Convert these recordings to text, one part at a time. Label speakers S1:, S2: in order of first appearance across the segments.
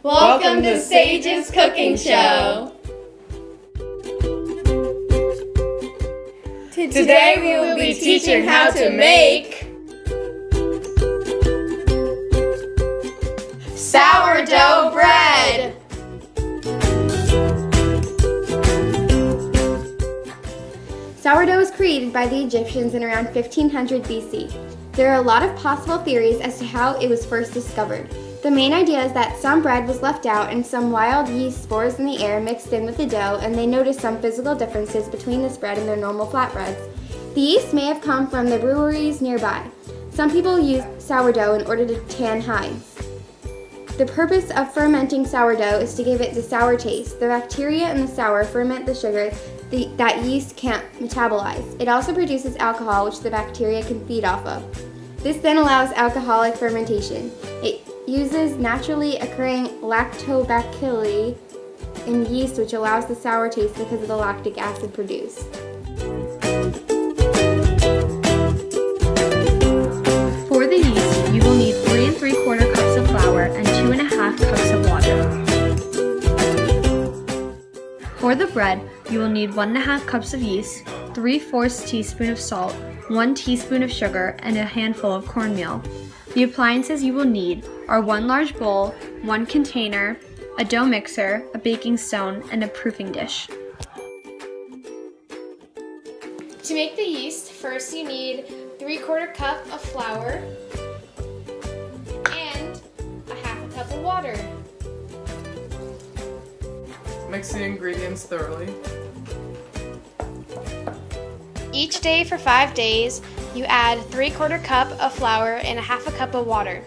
S1: Welcome to Sage's Cooking Show. Today we will be teaching how to make sourdough bread.
S2: Sourdough was created by the Egyptians in around 1500 BC. There are a lot of possible theories as to how it was first discovered. The main idea is that some bread was left out and some wild yeast spores in the air mixed in with the dough, and they noticed some physical differences between this bread and their normal flatbreads. The yeast may have come from the breweries nearby. Some people use sourdough in order to tan hides. The purpose of fermenting sourdough is to give it the sour taste. The bacteria in the sour ferment the sugar that yeast can't metabolize. It also produces alcohol, which the bacteria can feed off of. This then allows alcoholic fermentation. It uses naturally occurring lactobacilli in yeast, which allows the sour taste because of the lactic acid produced.
S3: For the yeast, you will need 3 3/4 cups of flour and 2 1/2 cups of water. For the bread, you will need 1 1/2 cups of yeast, 3/4 teaspoon of salt, 1 teaspoon of sugar, and a handful of cornmeal. The appliances you will need are 1 large bowl, 1 container, a dough mixer, a baking stone, and a proofing dish.
S1: To make the yeast, first you need 3/4 cup of flour and a 1/2 cup of water.
S4: Mix the ingredients thoroughly.
S1: Each day for 5 days, you add 3/4 cup of flour and a 1/2 cup of water.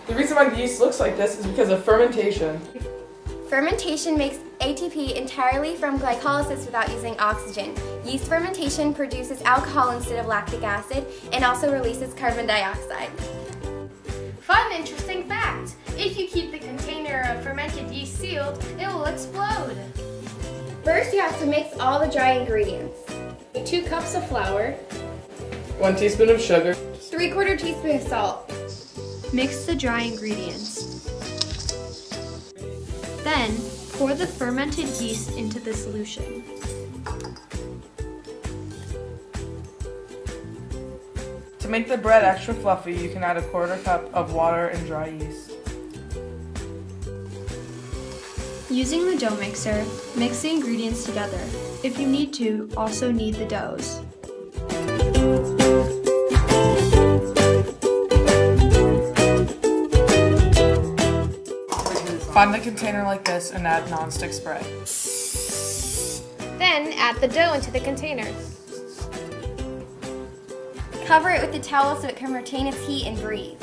S4: The reason why the yeast looks like this is because of fermentation.
S2: Fermentation makes ATP entirely from glycolysis without using oxygen. Yeast fermentation produces alcohol instead of lactic acid and also releases carbon dioxide.
S1: Fun, interesting fact! If you keep the container of fermented yeast sealed, it will explode.
S2: First, you have to mix all the dry ingredients.
S1: 2 cups of flour,
S4: 1 teaspoon of sugar,
S2: 3/4 teaspoon of salt.
S3: Mix the dry ingredients. Then, pour the fermented yeast into the solution.
S4: To make the bread extra fluffy, you can add 1/4 cup of water and dry yeast.
S3: Using the dough mixer, mix the ingredients together. If you need to, also knead the doughs.
S4: Find the container like this and add non-stick spray.
S1: then add the dough into the container.
S2: Cover it with a towel so it can retain its heat and breathe.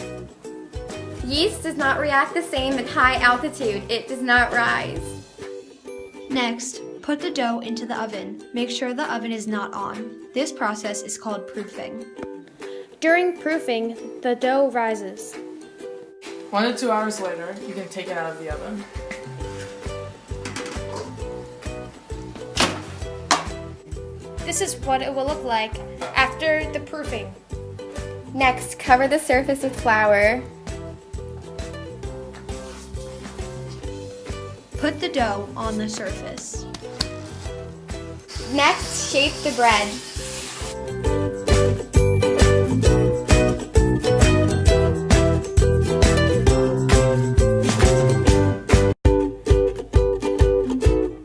S2: Yeast does not react the same at high altitude. It does not rise.
S3: Next, put the dough into the oven. Make sure the oven is not on. This process is called proofing.
S1: During proofing, the dough rises.
S4: 1 to 2 hours later, you can take it out of the oven.
S1: This is what it will look like after the proofing.
S2: Next, cover the surface with flour.
S3: Put the dough on the surface.
S2: Next, shape the bread.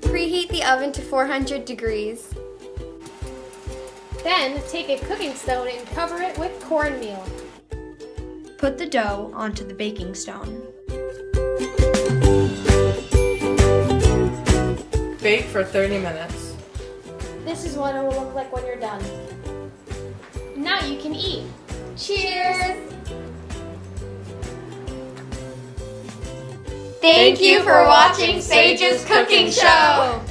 S2: Preheat the oven to 400 degrees.
S1: Then take a cooking stone and cover it with cornmeal.
S3: Put the dough onto the baking stone.
S4: Bake for 30 minutes.
S1: This is what it will look like when you're done. Now you can eat.
S2: Cheers! Thank you for watching Sage's Cooking Show!